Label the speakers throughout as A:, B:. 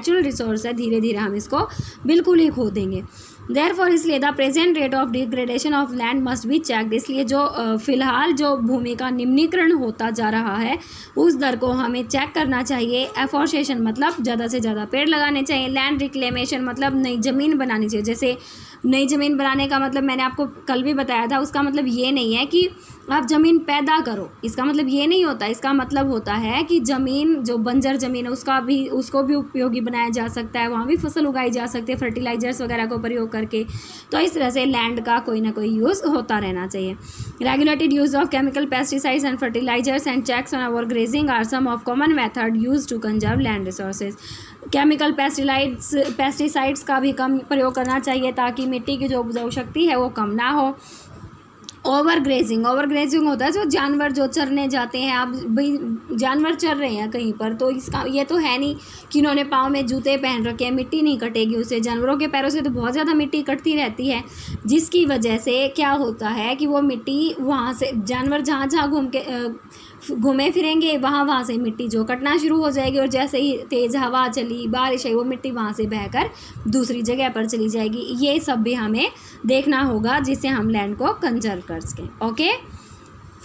A: Natural resource है, धीरे धीरे हम इसको बिल्कुल ही खो देंगे। देयरफॉर इसलिए the present rate of degradation of land must be checked, इसलिए जो फिलहाल जो भूमि का निम्नीकरण होता जा रहा है उस दर को हमें चेक करना चाहिए। एफोरेस्टेशन मतलब ज़्यादा से ज़्यादा पेड़ लगाने चाहिए। लैंड रिक्लेमेशन मतलब नई ज़मीन बनानी चाहिए। जैसे नई ज़मीन बनाने का मतलब मैंने आपको कल भी बताया था, उसका मतलब ये नहीं है कि आप ज़मीन पैदा करो, इसका मतलब ये नहीं होता। इसका मतलब होता है कि ज़मीन जो बंजर ज़मीन है उसको भी उपयोगी बनाया जा सकता है, वहाँ भी फसल उगाई जा सकती है फर्टिलाइजर्स वगैरह को प्रयोग करके। तो इस तरह से लैंड का कोई ना कोई यूज़ होता रहना चाहिए। Regulated use of chemical pesticides and fertilisers and checks on over grazing are some of common method use to conserve land resources. Chemical pesticides का भी कम प्रयोग करना चाहिए ताकि मिट्टी की जो उपजाऊ शक्ति है वो कम ना हो। ओवर ग्रेजिंग होता है जो जानवर जो चरने जाते हैं, आप भाई जानवर चर रहे हैं कहीं पर, तो इसका ये तो है नहीं कि उन्होंने पाँव में जूते पहन रखे हैं, मिट्टी नहीं कटेगी उससे। जानवरों के पैरों से तो बहुत ज़्यादा मिट्टी कटती रहती है, जिसकी वजह से क्या होता है कि वो मिट्टी वहाँ से जानवर जहाँ जहाँ घूमे फिरेंगे वहाँ से मिट्टी जो कटना शुरू हो जाएगी, और जैसे ही तेज़ हवा चली, बारिश आई, वो मिट्टी वहाँ से बहकर दूसरी जगह पर चली जाएगी। ये सब भी हमें देखना होगा जिससे हम लैंड को कंजर्व कर सकें। ओके,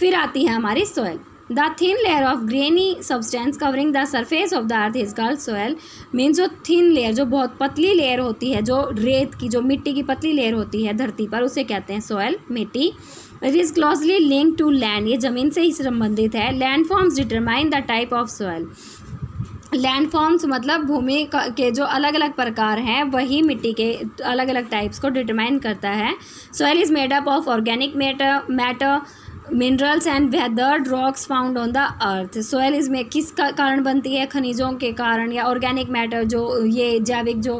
A: फिर आती है हमारी soil. The thin layer of granny substance covering the surface of the earth is called soil. Means जो थिन लेयर, जो बहुत पतली लेयर होती है, जो रेत की, जो मिट्टी की पतली लेयर होती है धरती पर, उसे कहते हैं सोयल, मिट्टी। It is closely link to land, ये ज़मीन से ही संबंधित है। Land forms determine the type of soil. Land forms मतलब भूमि के जो अलग अलग प्रकार हैं वही मिट्टी के अलग अलग टाइप्स को डिटरमाइन करता है। Soil is made up of organic matter minerals and weathered rocks found on the earth. Soil इसमें किस कारण बनती है? खनिजों के कारण या ऑर्गेनिक मैटर, जो ये जैविक जो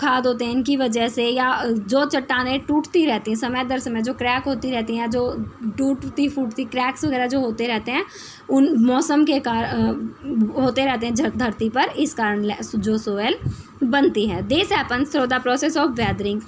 A: खाद होते हैं इनकी वजह से, या जो चट्टानें टूटती रहती हैं समय दर समय, जो क्रैक होती रहती हैं, जो टूटती फूटती क्रैक्स वगैरह जो होते रहते हैं, उन मौसम के कारण होते रहते हैं धरती पर, इस कारण जो सोयल बनती है। This happens through the process of weathering.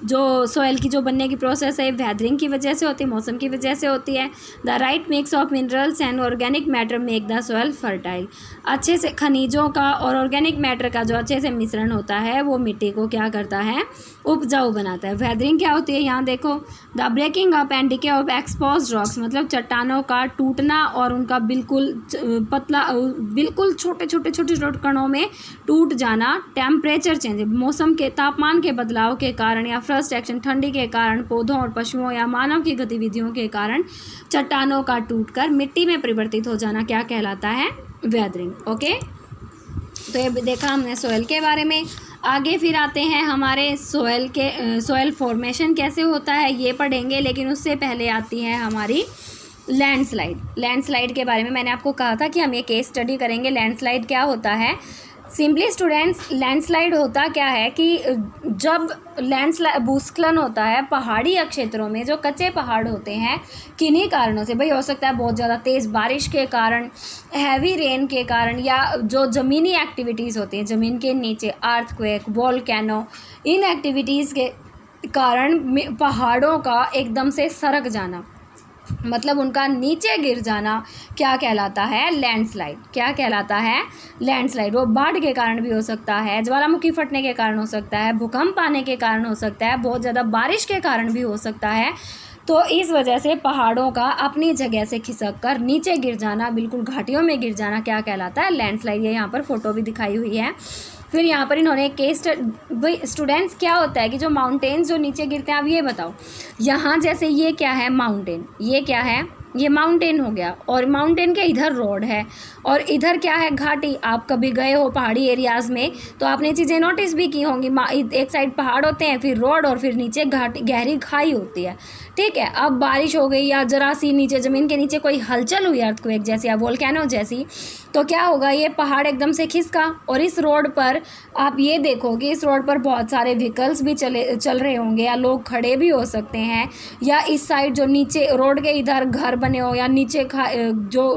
A: जो सोयल की जो बनने की प्रोसेस है वेदरिंग की वजह से होती है, मौसम की वजह से होती है। The right mix of minerals and organic matter make the soil fertile. अच्छे से खनिजों का और ऑर्गेनिक मैटर का जो अच्छे से मिश्रण होता है वो मिट्टी को क्या करता है? उपजाऊ बनाता है। वेदरिंग क्या होती है? यहाँ देखो, the breaking up and decay of exposed rocks, मतलब चट्टानों का टूटना और उनका बिल्कुल पतला, बिल्कुल छोटे कणों में टूट जाना। टेम्परेचर चेंज, मौसम के तापमान के बदलाव के कारण, या फर्स्ट एक्शन ठंडी के कारण, पौधों और पशुओं या मानव की गतिविधियों के कारण चट्टानों का टूटकर मिट्टी में परिवर्तित हो जाना क्या कहलाता है? वेदरिंग। ओके, तो ये देखा हमने सोयल के बारे में। आगे फिर आते हैं हमारे सोयल फॉर्मेशन कैसे होता है ये पढ़ेंगे, लेकिन उससे पहले आती है हमारी लैंडस्लाइड के बारे में। मैंने आपको कहा था कि हम ये केस स्टडी करेंगे। लैंडस्लाइड क्या होता है? सिंपली स्टूडेंट्स, लैंडस्लाइड होता क्या है कि जब भूस्खलन होता है पहाड़ी क्षेत्रों में, जो कच्चे पहाड़ होते हैं, किन्हीं कारणों से, भाई हो सकता है बहुत ज़्यादा तेज़ बारिश के कारण, हैवी रेन के कारण, या जो ज़मीनी एक्टिविटीज़ होती हैं ज़मीन के नीचे, अर्थक्वेक, वोल्केनो, इन एक्टिविटीज़ के कारण पहाड़ों का एकदम से सरक जाना, मतलब उनका नीचे गिर जाना क्या कहलाता है? लैंडस्लाइड। क्या कहलाता है? लैंडस्लाइड। वो बाढ़ के कारण भी हो सकता है, ज्वालामुखी फटने के कारण हो सकता है, भूकंप आने के कारण हो सकता है, बहुत ज़्यादा बारिश के कारण भी हो सकता है। तो इस वजह से पहाड़ों का अपनी जगह से खिसक कर नीचे गिर जाना, बिल्कुल घाटियों में गिर जाना क्या कहलाता है? लैंडस्लाइड। ये यहाँ पर फोटो भी दिखाई हुई है। फिर यहाँ पर इन्होंने केस, भाई स्टूडेंट्स क्या होता है कि जो माउंटेन्स जो नीचे गिरते हैं, आप ये बताओ, यहाँ जैसे ये क्या है? माउंटेन। ये क्या है? ये माउंटेन हो गया, और माउंटेन के इधर रोड है, और इधर क्या है? घाटी। आप कभी गए हो पहाड़ी एरियाज़ में तो आपने चीज़ें नोटिस भी की होंगी, एक साइड पहाड़ होते हैं, फिर रोड, और फिर नीचे घाटी, गहरी खाई होती है। ठीक है, अब बारिश हो गई या ज़रा सी नीचे ज़मीन के नीचे कोई हलचल हुई अर्थक्वेक जैसी या वोल्केनो जैसी, तो क्या होगा? ये पहाड़ एकदम से खिसका, और इस रोड पर आप ये देखो कि इस रोड पर बहुत सारे व्हीकल्स भी चल रहे होंगे, या लोग खड़े भी हो सकते हैं, या इस साइड जो नीचे रोड के इधर घर बने हो, या नीचे जो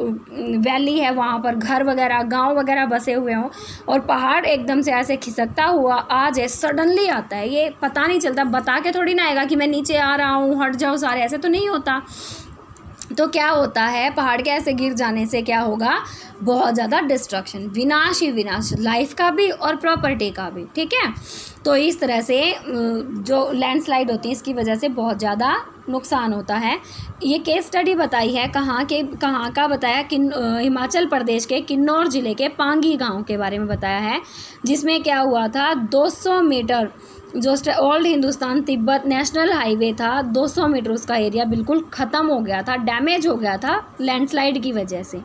A: वैली है वहाँ पर घर वगैरह, गांव वगैरह बसे हुए हों, और पहाड़ एकदम से ऐसे खिसकता हुआ आ जाए, सडनली आता है, ये पता नहीं चलता, बता के थोड़ी ना आएगा कि मैं नीचे आ रहा हूँ, हट जाओ सारे, ऐसे तो नहीं होता। तो क्या होता है, पहाड़ के ऐसे गिर जाने से क्या होगा, बहुत ज़्यादा डिस्ट्रक्शन, विनाश ही विनाश, लाइफ का भी और प्रॉपर्टी का भी, ठीक है। तो इस तरह से जो लैंडस्लाइड होती है इसकी वजह से बहुत ज़्यादा नुकसान होता है। ये केस स्टडी बताई है कहाँ का बताया, हिमाचल प्रदेश के किन्नौर ज़िले के पांगी गांव के बारे में बताया है, जिसमें क्या हुआ था, 200 मीटर जो old Hindustan Tibet national highway था, 200 मीटर उसका एरिया बिल्कुल ख़त्म हो गया था, डैमेज हो गया था लैंडस्लाइड की वजह से,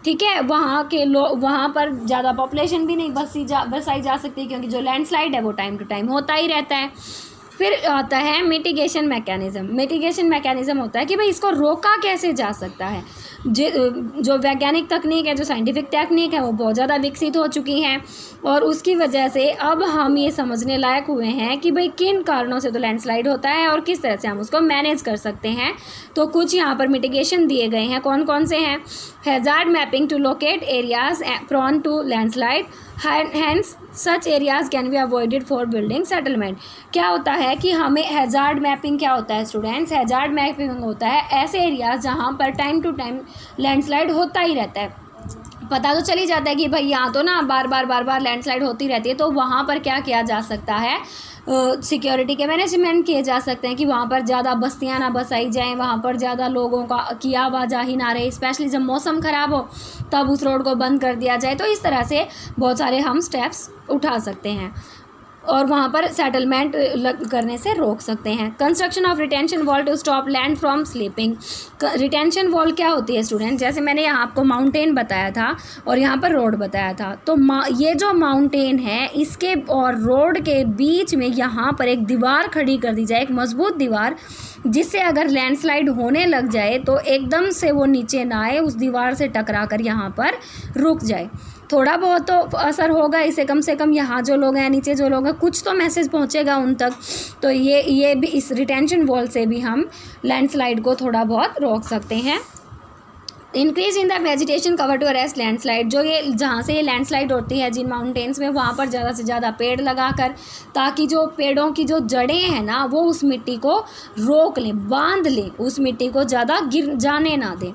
A: ठीक है। वहाँ के लोग, वहाँ पर ज़्यादा पॉपुलेशन भी नहीं बसाई जा सकती, क्योंकि जो लैंडस्लाइड है वो टाइम टू टाइम होता ही रहता है। फिर आता है मिटिगेशन मैकेनिज़्म। मिटिगेशन मैकेनिज़्म होता है कि भाई इसको रोका कैसे जा सकता है। जो वैज्ञानिक तकनीक है, जो साइंटिफिक टेक्निक है, वो बहुत ज़्यादा विकसित हो चुकी हैं, और उसकी वजह से अब हम ये समझने लायक हुए हैं कि भाई किन कारणों से तो लैंडस्लाइड होता है और किस तरह से हम उसको मैनेज कर सकते हैं। तो कुछ यहाँ पर मिटिगेशन दिए गए हैं, कौन कौन से हैं। Hazard mapping to locate areas prone to landslide, hence such areas can be avoided for building settlement. क्या होता है कि हमें हैज़ार्ड मैपिंग, क्या होता है स्टूडेंट्स, हैज़ार्ड मैपिंग होता है ऐसे एरियाज जहाँ पर टाइम टू टाइम लैंडस्लाइड होता ही रहता है। पता तो चल ही जाता है कि भाई यहाँ तो ना बार बार लैंडस्लाइड होती रहती है, तो वहाँ पर क्या किया जा सकता है, सिक्योरिटी के मैनेजमेंट किए जा सकते हैं कि वहाँ पर ज़्यादा बस्तियाँ ना बसाई जाएं, वहाँ पर ज़्यादा लोगों की आवाजाही ना रहे, स्पेशली जब मौसम ख़राब हो तब उस रोड को बंद कर दिया जाए। तो इस तरह से बहुत सारे हम स्टेप्स उठा सकते हैं और वहाँ पर सेटलमेंट करने से रोक सकते हैं। Construction of retention wall to stop land from slipping. Retention wall क्या होती है स्टूडेंट, जैसे मैंने यहाँ आपको माउंटेन बताया था और यहाँ पर रोड बताया था, तो ये जो माउंटेन है इसके और रोड के बीच में यहाँ पर एक दीवार खड़ी कर दी जाए, एक मजबूत दीवार, जिससे अगर लैंडस्लाइड होने लग जाए तो एकदम से वो नीचे ना आए, उस दीवार से टकरा कर यहाँ पर रुक जाए। थोड़ा बहुत तो असर होगा इसे, कम से कम यहाँ जो लोग हैं, नीचे जो लोग हैं, कुछ तो मैसेज पहुँचेगा उन तक। तो ये भी, इस रिटेंशन वॉल से भी हम लैंडस्लाइड को थोड़ा बहुत रोक सकते हैं। Increase in the vegetation cover to arrest landslide. जो ये जहाँ से ये लैंडस्लाइड होती है जिन माउंटेन्स में, वहाँ पर ज़्यादा से ज़्यादा पेड़ लगाकर, ताकि जो पेड़ों की जो जड़ें हैं ना वो उस मिट्टी को रोक लें, बांध लें, उस मिट्टी को ज़्यादा गिर जाने ना दें।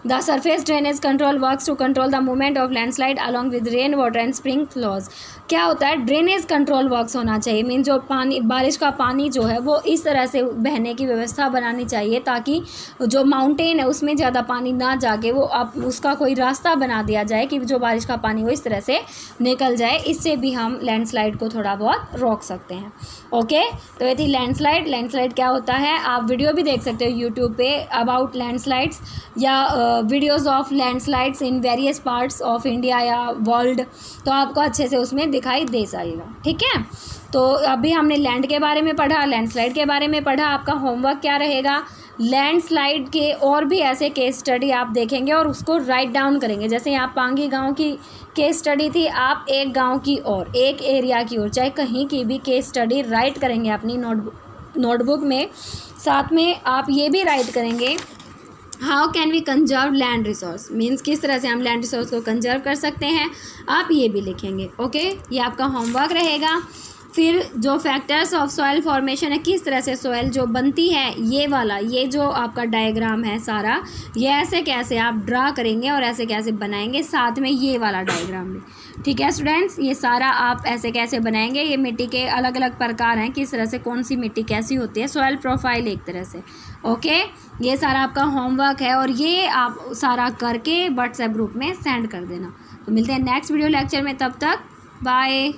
A: The surface drainage control works to control the movement of landslide along with rain water and spring flows. क्या होता है, ड्रेनेज कंट्रोल वर्क्स होना चाहिए, मीन जो पानी, बारिश का पानी जो है वो इस तरह से बहने की व्यवस्था बनानी चाहिए ताकि जो माउंटेन है उसमें ज़्यादा पानी ना जाके वो अब उसका कोई रास्ता बना दिया जाए कि जो बारिश का पानी वो इस तरह से निकल जाए। इससे भी हम लैंडस्लाइड को थोड़ा बहुत रोक सकते हैं। ओके, तो ये थी लैंडस्लाइड क्या होता है। आप वीडियो भी देख सकते हो यूट्यूब पे अबाउट लैंडस्लाइड्स, या videos of landslides in various parts of India या वर्ल्ड, तो आपको अच्छे से उसमें दिखाई दे जाएगा, ठीक है। तो अभी हमने लैंड के बारे में पढ़ा, लैंडस्लाइड के बारे में पढ़ा। आपका होमवर्क क्या रहेगा, लैंडस्लाइड के और भी ऐसे केस स्टडी आप देखेंगे और उसको राइट डाउन करेंगे। जैसे यहाँ पांगी गांव की केस स्टडी थी, आप एक गांव की और एक एरिया की और चाहे कहीं की भी केस स्टडी राइट करेंगे अपनी नोटबुक में। साथ में आप ये भी राइट करेंगे, how can we conserve land resource, means किस तरह से हम लैंड रिसोर्स को कंजर्व कर सकते हैं, आप ये भी लिखेंगे। ओके, ये आपका होमवर्क रहेगा। फिर जो फैक्टर्स ऑफ सॉइल फॉर्मेशन है, किस तरह से सॉइल जो बनती है, ये वाला, ये जो आपका डायग्राम है सारा, ये ऐसे कैसे आप ड्रा करेंगे और ऐसे कैसे बनाएंगे, साथ में ये वाला डायग्राम भी, ठीक है स्टूडेंट्स। ये सारा आप ऐसे कैसे बनाएंगे, ये मिट्टी के अलग अलग प्रकार हैं, किस तरह से कौन सी मिट्टी कैसी होती है, सॉइल प्रोफाइल एक तरह से। ओके, ये सारा आपका होमवर्क है और ये आप सारा करके व्हाट्सएप ग्रुप में सेंड कर देना। तो मिलते हैं नेक्स्ट वीडियो लेक्चर में, तब तक बाय।